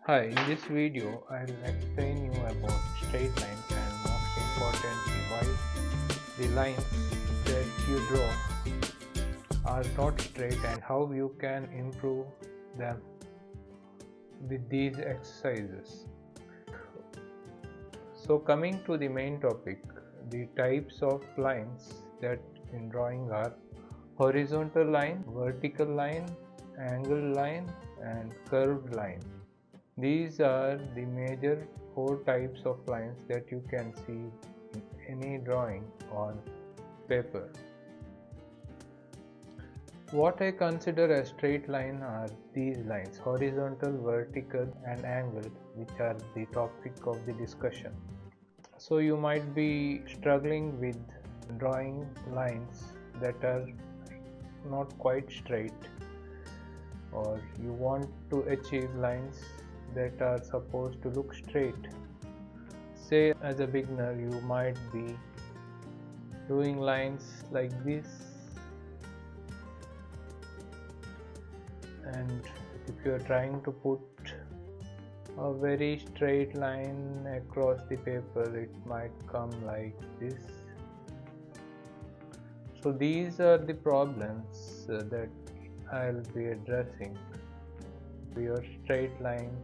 Hi, in this video I'll explain you about straight lines and most importantly why the lines that you draw are not straight and how you can improve them with these exercises. So coming to the main topic, the types of lines that in drawing are horizontal line, vertical line, angled line and curved line. These are the major 4 types of lines that you can see in any drawing on paper. What I consider a straight line are these lines: horizontal, vertical and angled, which are the topic of the discussion. So you might be struggling with drawing lines that are not quite straight, or you want to achieve lines that are supposed to look straight. Say as a beginner you might be doing lines like this, and if you are trying to put a very straight line across the paper, it might come like this. So these are the problems that I'll be addressing. Your straight line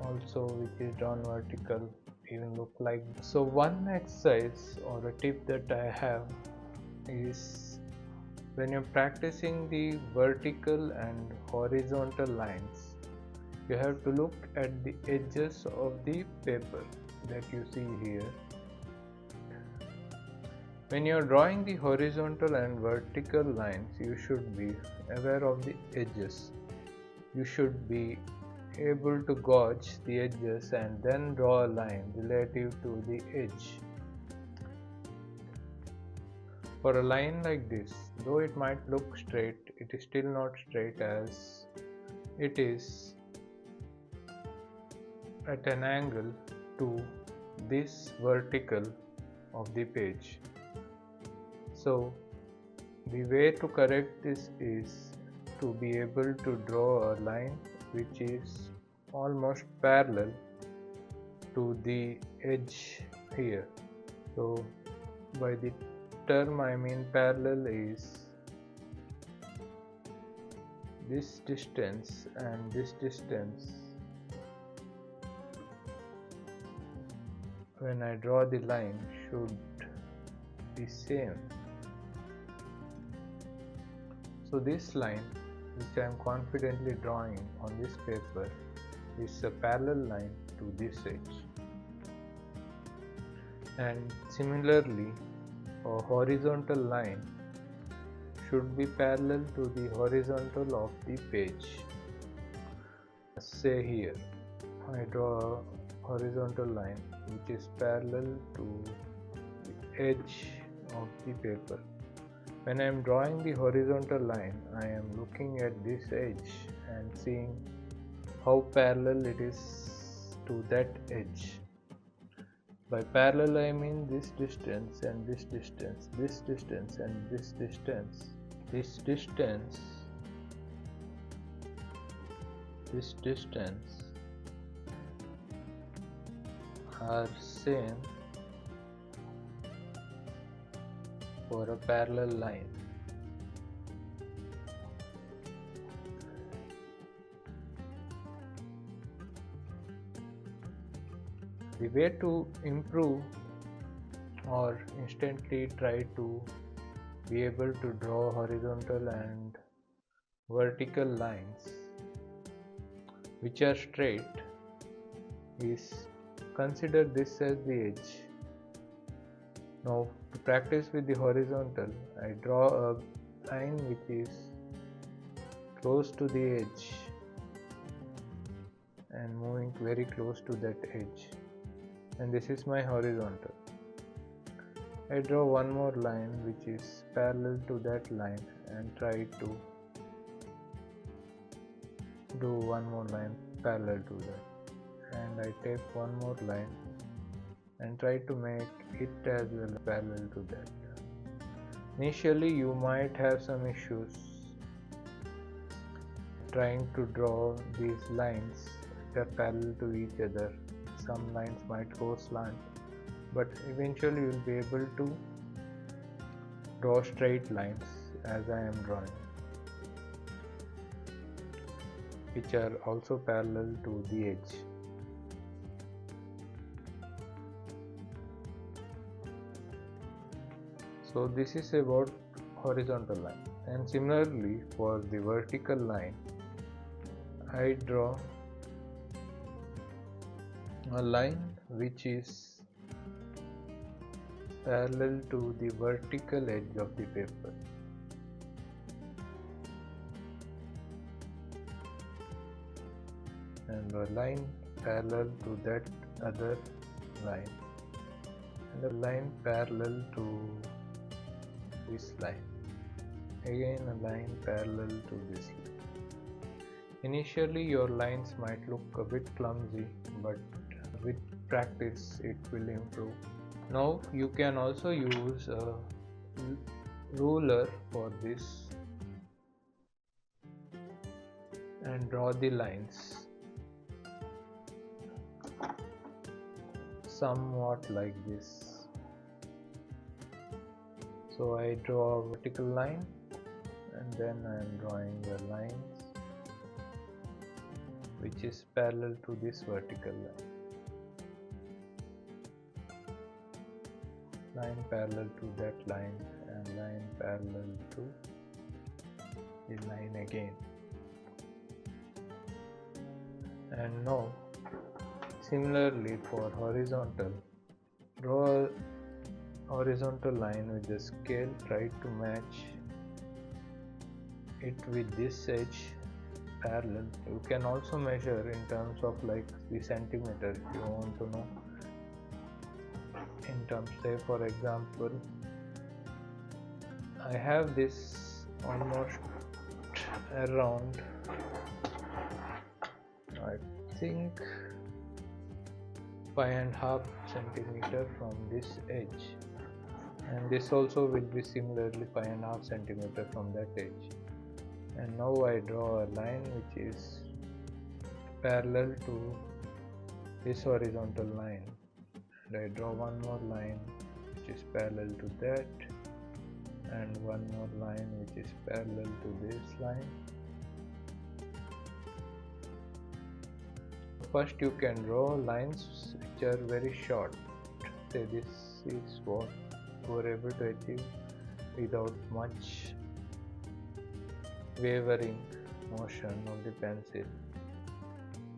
also, which is drawn vertical, even look like. So one exercise or a tip that I have is, when you're practicing the vertical and horizontal lines, you have to look at the edges of the paper that you see here. When you're drawing the horizontal and vertical lines, you should be aware of the edges. You should be able to gauge the edges and then draw a line relative to the edge. For a line like this, though it might look straight, it is still not straight, as it is at an angle to this vertical of the page. So the way to correct this is to be able to draw a line which is almost parallel to the edge here. So by the term I mean parallel is this distance and this distance. When I draw the line should be same. So this line, which I am confidently drawing on this paper, is a parallel line to this edge. And similarly, a horizontal line should be parallel to the horizontal of the page. Say here, I draw a horizontal line which is parallel to the edge of the paper. When I am drawing the horizontal line, I am looking at this edge and seeing how parallel it is to that edge. By parallel I mean this distance and this distance, this distance and this distance. This distance are same for a parallel line. The way to improve or instantly try to be able to draw horizontal and vertical lines which are straight is consider this as the edge. Now to practice with the horizontal, I draw a line which is close to the edge and moving very close to that edge, and this is my horizontal. I draw one more line which is parallel to that line and try to do one more line parallel to that, and I take one more line and try to make it as well parallel to that. Initially you might have some issues trying to draw these lines which are parallel to each other. Some lines might go slant, but eventually you will be able to draw straight lines as I am drawing, which are also parallel to the edge. So this is about horizontal line, and similarly for the vertical line, I draw a line which is parallel to the vertical edge of the paper. And a line parallel to that other line, and a line parallel to this line, again a line parallel to this line. Initially your lines might look a bit clumsy, but with practice it will improve. Now you can also use a ruler for this and draw the lines somewhat like this. So I draw a vertical line, and then I am drawing the lines which is parallel to this vertical line. Line parallel to that line, and line parallel to the line again. And now similarly for horizontal, draw a horizontal line with the scale, try to match it with this edge parallel. You can also measure in terms of like the centimeter if you want to know. In terms, say for example, I have this almost around, I think 5.5 centimeter from this edge, and this also will be similarly 5.5 centimeter from that edge. And now I draw a line which is parallel to this horizontal line, and I draw one more line which is parallel to that, and one more line which is parallel to this line. First you can draw lines which are very short. Say this is what you were able to achieve without much wavering motion of the pencil.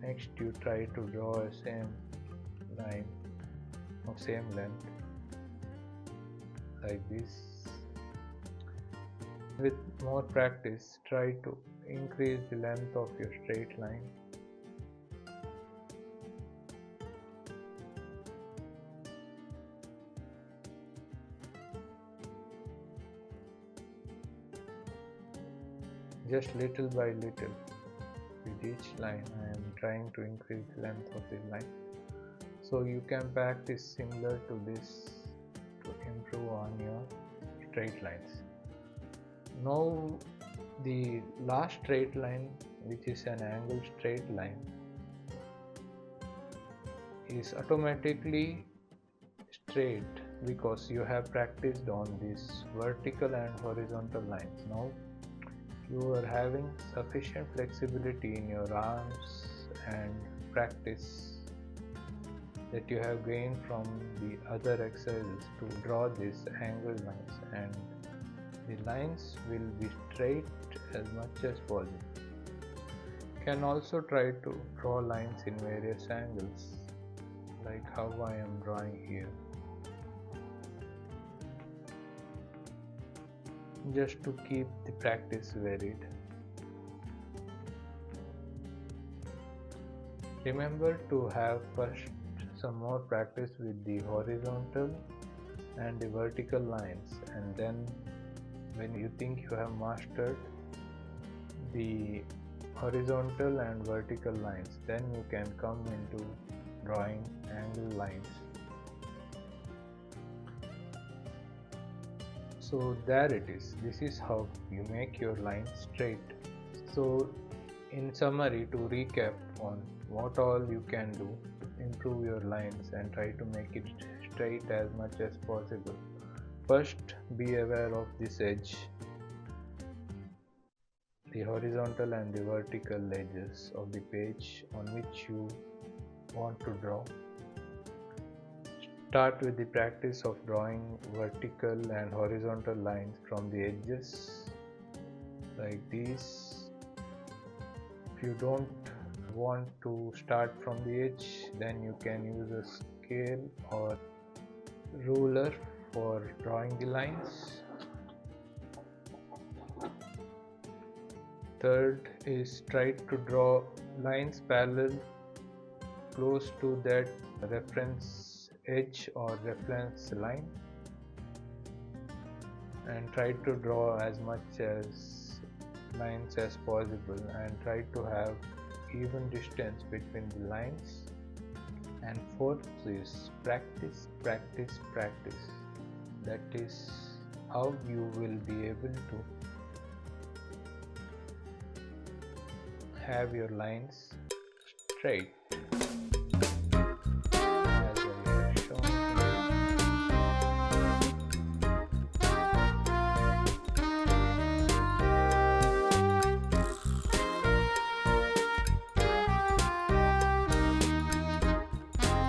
Next you try to draw a same line of same length like this. With more practice, try to increase the length of your straight line. Just little by little, with each line I am trying to increase the length of the line. So you can practice similar to this to improve on your straight lines. Now the last straight line, which is an angled straight line, is automatically straight because you have practiced on these vertical and horizontal lines. Now you are having sufficient flexibility in your arms and practice that you have gained from the other exercises to draw these angled lines, and the lines will be straight as much as possible. You can also try to draw lines in various angles like how I am drawing here, just to keep the practice varied. Remember to have first some more practice with the horizontal and the vertical lines, and then when you think you have mastered the horizontal and vertical lines, then you can come into drawing angle lines. So there it is. This is how you make your line straight. So in summary, to recap on what all you can do to improve your lines and try to make it straight as much as possible. First, be aware of this edge, the horizontal and the vertical edges of the page on which you want to draw. Start with the practice of drawing vertical and horizontal lines from the edges like these. If you don't want to start from the edge, then you can use a scale or ruler for drawing the lines. Third is try to draw lines parallel close to that reference edge or reference line, and try to draw as much as lines as possible and try to have even distance between the lines. And fourth is practice, practice, practice. That is how you will be able to have your lines straight.